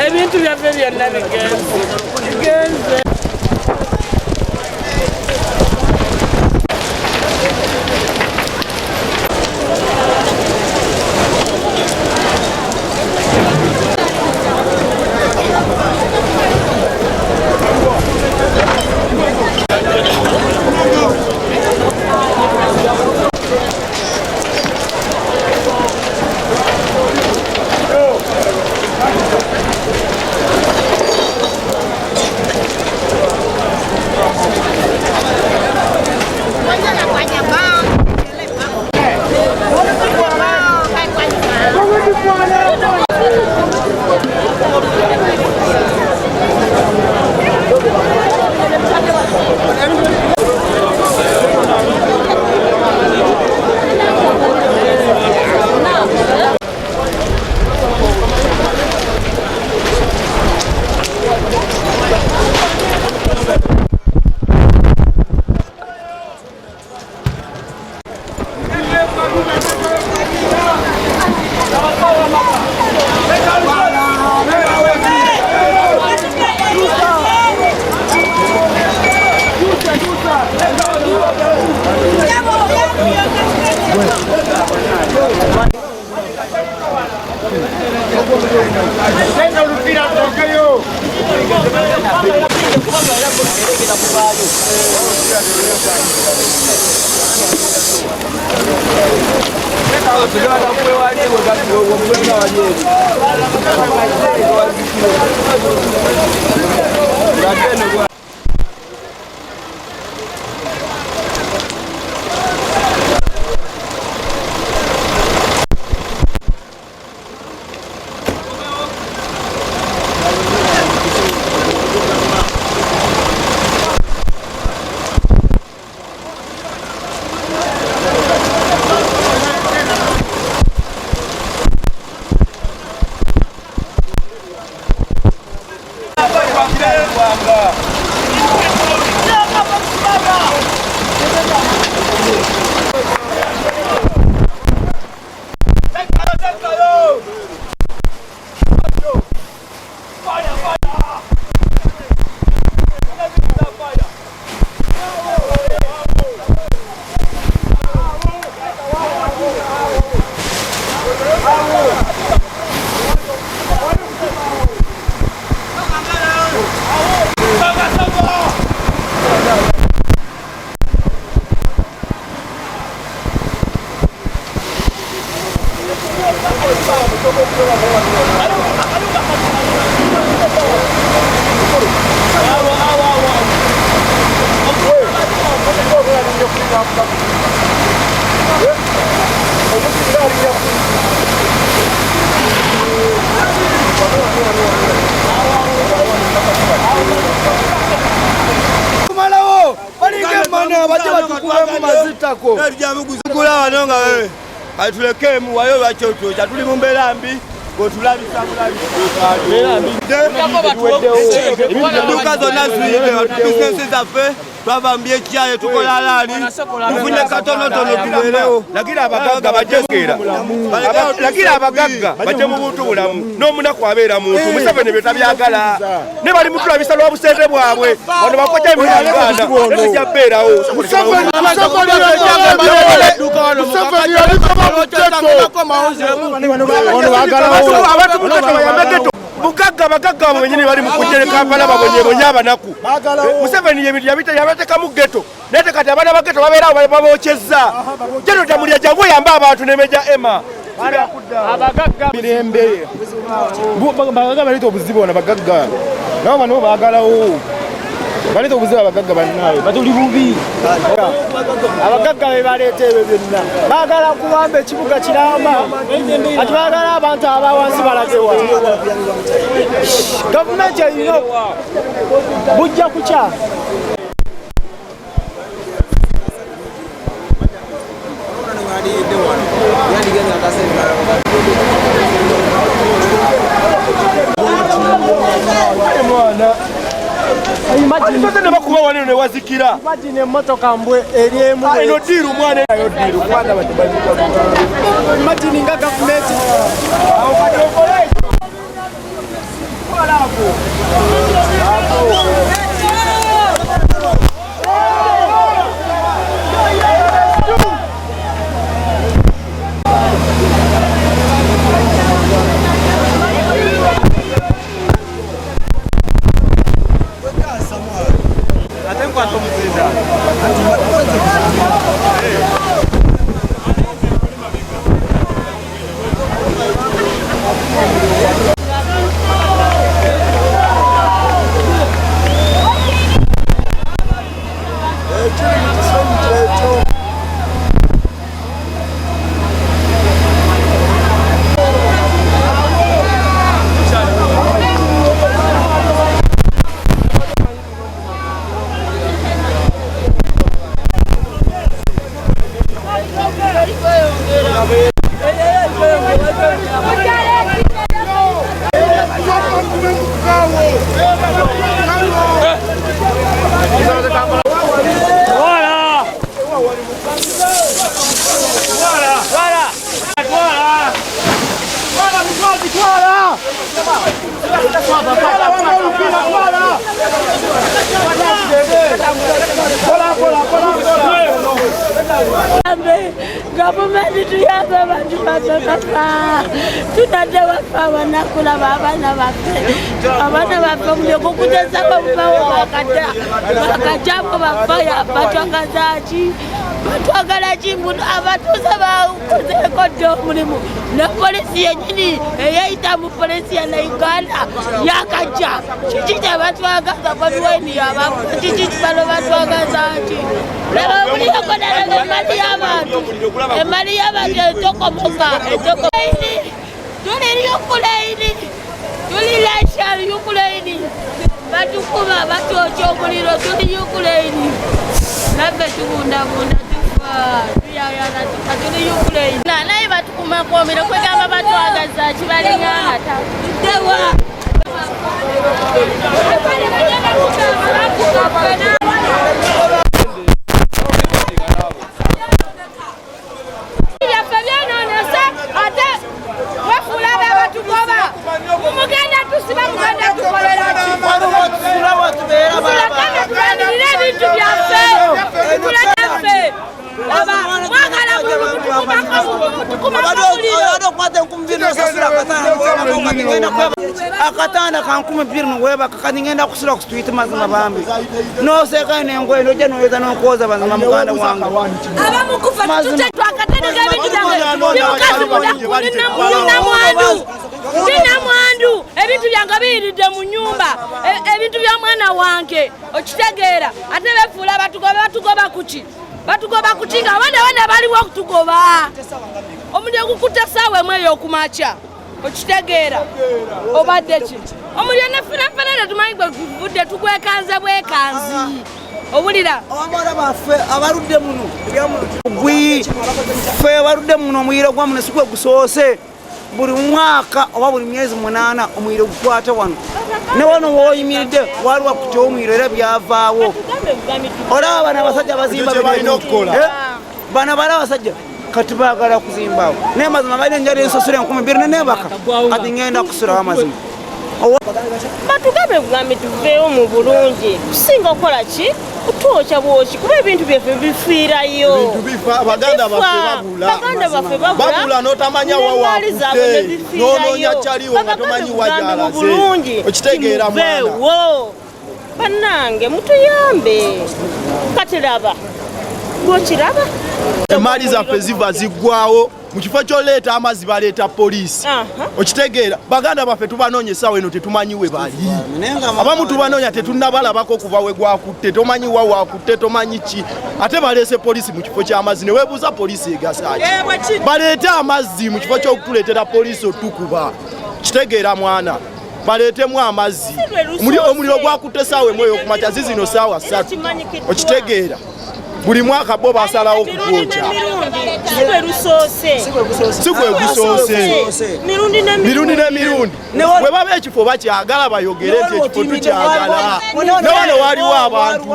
Ebintu byaffe byonna bigenze. Atulekemu wayo bachoto chatuli mumbera mbi gotulabisa duka zonna ziyive bizinesi zaffe twavambye kyaye tukola lali tufunye katonotono tubeerewo lagira abagagga bajengera lagira abagagga baje mu buntu bulamu n'omunaku abeera muntu Museveni bye tabyagala ne bali mutulabisa lwa busente bwabwe wano bakoja emyaganda netujja beerawo Mugagga bagagga mwenyini bali mukujere Kampala babonye abanaku Museveni yebiti yabita yabateka mu ghetto nete kati abana ba ghetto babeera babocheza jeno tamulya jangu yamba abantu nemeja ema abagagga mirembe bagagga balito obuzibu na bagagga nabo bano bagalawo baleta obuzibu abagagga bannaabwe batuli bubi abagagga be baleeta ebyo byonna baagala kuwamba ekibuga kiramba ati baagala abantu abawansi balagewa gavumenti erina bujja kukyala Imagine bakuba wano ne wazikira. Imagine motoka mbwe eriemu. Eno diru mwana yo diru kwanda batibali. Imagine nga government. Au kadi okole. Wala hapo. Government tuyambe abantu batoka tunadewa pawa nakula abana baffe muleko kutesako bubawo bakajjako bafaya batwagazaaki batwagala kimbunu abatuuze bakuzeeko dda omulimu ne polisi yennyini eyayita mu polisi ya Uganda yakajja kiki kye batwagaza babiwaini abafu kiki kibalo batwagazaaki laba omuliyoko nalaba emmali y'abantu emali y'abantu etokomoka tuli Yukuleini tuli Rashal Yukuleini batukuba batwokya omuliro tuli Yukuleini naffe tubundabunda tufa tuyayana tufa tuli Yukuleini naye batukumako omuliro kwegamba batwagaza kibalingangata tuddewa akatanda kankumi bbiri nowebaka kati ngenda kusula ku street mazima bambi noseka nengoye noja noyeza nokwoza bazima muganda wange abamukufa twakatandika ebintu byange bimukazi nina mwandu ebintu byange biyiridde mu nyumba ebintu bya mwana wange okitegeera ate befuula batugoba kuki batugoba kuki nga abana baliwo okutugoba omuliro gukutte essaawa emu ey'okumakya okitegeera obadde ki omuliro nefenafenere tumanyi gwe guvudde tugwekanze bwekanzi obulira abamala baffe abaludde muno gwi ffe abaludde muno omuliro gwamu ne sigwe gusoose buli mwaka oba buli myezi 8 omuliro gukwata wano ne wano wooyimiridde waliwo kutya omuliro era byavaawo olaba bano abasajja bazimba bano bala abasajja kati baagala kuzimbawo naye mazima balina enjala ensasula 2000 nebaka kati ngenda kusulawo amazima batugambe bugambe tuveewo mu bulungi tusinga okukola ki kutwokya bwoki kuba ebintu byaffe bifiirayo baganda baffe babula notamanya wawakutte nononya kyaliwo nga tomanyi wajalaze okitegeera mwana bannange mutuyambe kati laba gwokiraba emaali zaffe ziva ziggwawo mu kifo ky'oleeta amazzi baleeta poliisi okitegeera baganda baffe tubanoonya essaawa eno tetumanyi we bali abamu tubanoonya tetunnabalabako okuva we gwakutte tomanyi wa wakutte tomanyi ki ate baleese poliisi mu kifo ky'amazzi ne weebuuza poliisi egasaaki baleete amazzi mu kifo ky'okutuleetera poliisi otukuba kitegeera mwana baleetemu amazzi omuliro gwakutte essaawa emu ey'okumakya zizino ssaawa 3 okitegeera buli mwaka bo basalawo okugwokya si gwe gusoose mirundi n'emirundi bwe baba ekifo bakyagala bayogere nti ekifo tukyagala ne wano waliwo abantu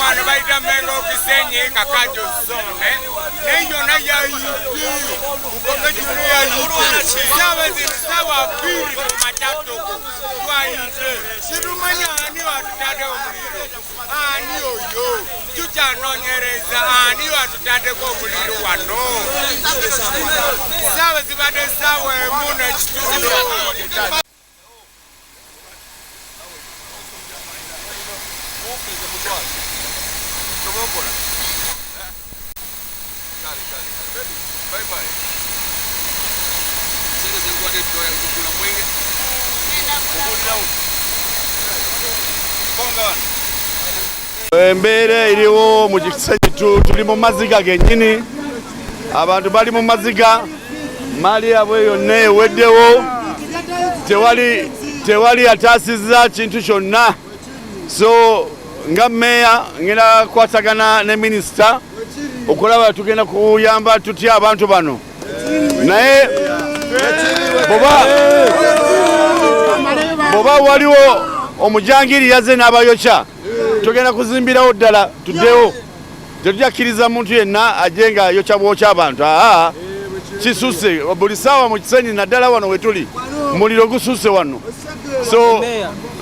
Wano baita mengo kisenye kakajo zone neyo na ya yupi ukomeji ya yupi sawa zini sawa pili kumachato kwa inze sirumanya ani watutade umuliro ani oyo chucha nonyereza ani watutade kwa umuliro wano sawa zibade sawa emune chitulo embeera eriwo mu kisenyi tuli mu maziga gennyini abantu bali mu maziga mali yabwe yonna eweddewo tewali ataasizza kintu kyonna so nga meya ngenda kukwatagana ne minisita okulaba tugenda kuyamba tutya abantu bano naye boba waliwo omujangiri yazze n'abayokya tugenda kuzimbirawo ddala tuddewo tetujakkiriza muntu yenna ajje nga yokya bwokya abantu kisuse buli ssaawa mu kisenyi naddala wano wetuli muliro gususe wano so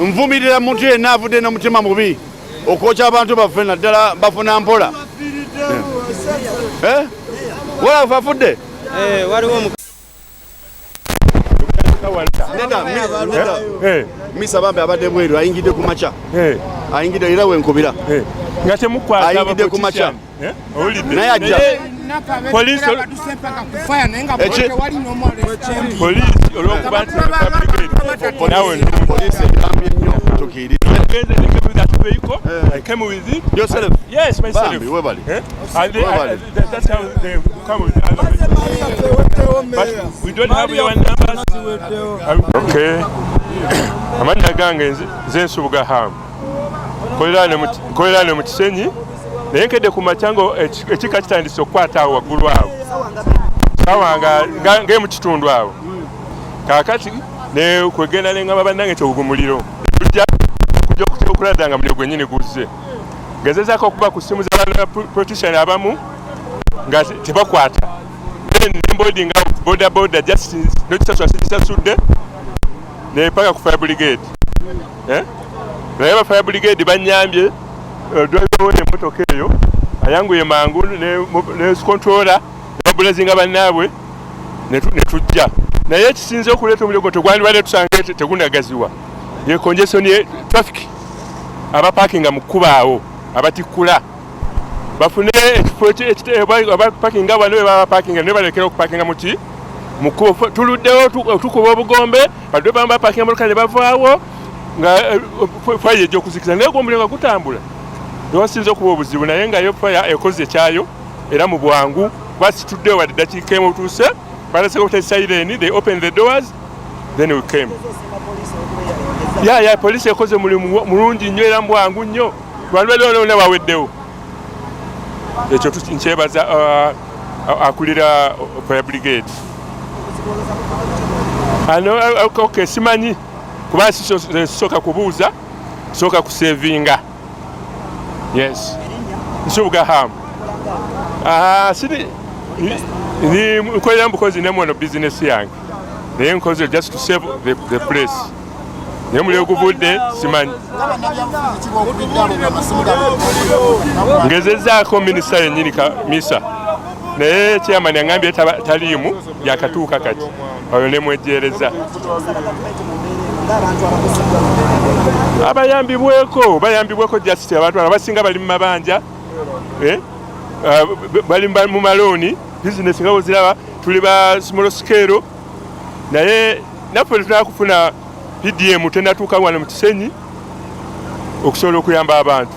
nvumirira muntu yenna avudde n'omutima mubi okwokya abantu baffe naddala bafuna mpola walafu afudde misa bambe abadde bweru ayingidde ku makya ayingidde era wenkubira nga temukwata ayingidde ku makya naye ajja poliisi olwokuba nti nawe poliisi egambye nnyo tukiirire vehicle. I came with it. Yourself? Yes, myself. Bambi, where bali? That's how they come with other vehicles. But we don't have your numbers. Okay. Amanda gange zensubuga hamu. Kolera ne mu Kisenyi. Naye nkedde ku macyango ekika kitandise okukwata awo waggulu awo. Sawanga nge mu kitundu awo. Kakati ne kwegenda n'engamba bannange nti obugumuliro. Kujja okuladanga muliro gwennyini guzze. Gezezaako okuba ku ssimu z'abantu politician abamu nga tebakwata. Boarding out border justice n'ekisasudde ne paka ku fire brigade. Naye ba fire brigade banyambye driver n'emmotoka eyo ayanguye mangu ne controller babulazinga bannaabwe ne tujja. Naye ekisinze okuleeta omuliro tegwandibadde tusange tegunagaziwa. Ye congestion ye traffic aba parkinga mu kkuba awo abatikkula bafune aba parkinga bano baba parkinga ne balekera okuparkinga muki mu kkuba tuluddewo tukuba obugombe badde bamba parkinga mu kale bavaawo nga fire ejja okuzikiza naye omuliro gutambula ndosinze okuba obuzibu naye nga yo fire ekoze kyayo era mu bwangu basituddewo wadde dakiika emu tuuse balese okuta siren they open the doors then we came. Police ekoze mulimu mulungi nnyo era mbwangu nnyo. Bantu bali ne baweddewo. Ekyo tukyebaza akulira fire brigade. Okay, simanyi kuba sisoka kubuuza soka kusevinga. Yes. Nsubuga hamu. Sidi ni nkolera mbukozi ne mwono business yange. Naye nkoze just to save the place. Naye muliro guvudde simanyi. Ngezezaako minisita yennyini Misa. Naye chairman yangambye taliimu yakatuuka kati. Oyo ne mwejjeereza. bayambibweko justice abantu abasinga bali mu mabanja bali mu maloni business nga boziraba tuli ba small scale naye naffe tutaka kufuna PDM tenatuuka wano mu Kisenyi okusobola okuyamba abantu.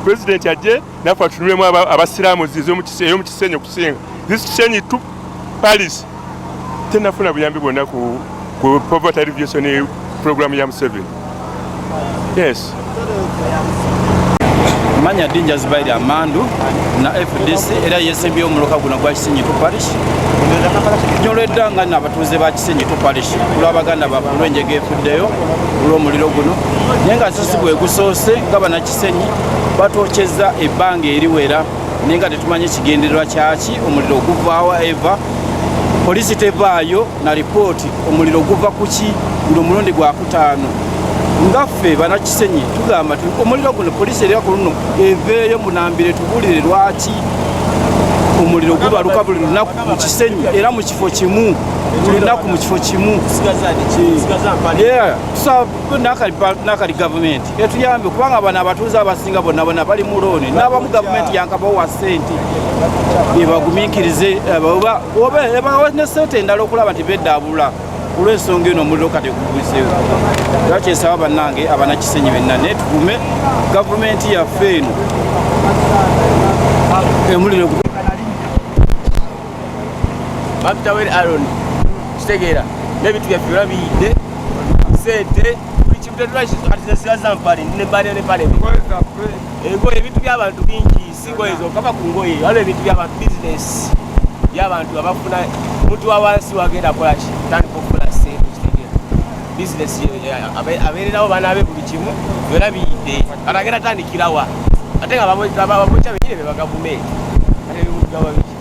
President ajje naffe atunulemu abasiraamu ez'omu Kisenyi okusinga Kisenyi to Paris tenafuna buyambi bwonna ku poverty alleviation program ya Museveni. Yes. Manya Dinja Zubairi Amandu na FDC era yesembye omuloka guno gwa Kisenyi to Parish. Nyoledda nga n'abatuuze ba Kisenyi to Parish kulwabaganda bakulwenjege efuddeyo olw'omuliro guno naye nga sisi bwe gusoose nga bana Kisenyi batokyezza ebbanga eriwera naye nga tetumanyi ekigendererwa kyaki omuliro oguvaawo eva polisi tevaayo na ripooti omuliro guva kuki guno omulundi gwa kutaano ngaffe bana Kisenyi tugamba omuliro guno polisi erya ku luno eveeyo munambire tubulire lwaki omuliro gubaluka buli lunaku mu Kisenyi era mu kifo kimu buli lunaku mu kifo kimu nakali gavumenti etuyambe kubanga bano abatuuze abasinga bonna bali mu looni n'abamu gavumenti yankabawa ssente ebagumiikirize oba ne ssente endala okulaba nti beddaabula olw'ensonga eno omuliro kati gugwiseewo era kyesaba bannange abana Kisenyi benna naye tugume gavumenti yaffe eno emuliro Mapitaweri Aaron kitegeera n'ebintu byaffe byonna biyidde ssente buli kintu tetulakisigaza zampale ne mbale ne pale engoye ebintu by'abantu bingi si ngoye zokka ba ku ngoye waliwo ebintu by'abantu bizinesi by'abantu abafuna omuntu wa wansi wagenda akola ki tandika okufuna ssente kitegeera bizinesi abeererawo baana be buli kimu byonna biyidde ate agenda tandikirawa ate nga babokya benyine be bagavumenti ate bimugaba biki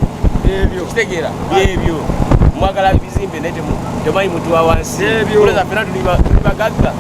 ebyo kitegeera byebyo mwagala bizimbe naye temanyi muntu wa wansi oleza fena tuli bagagga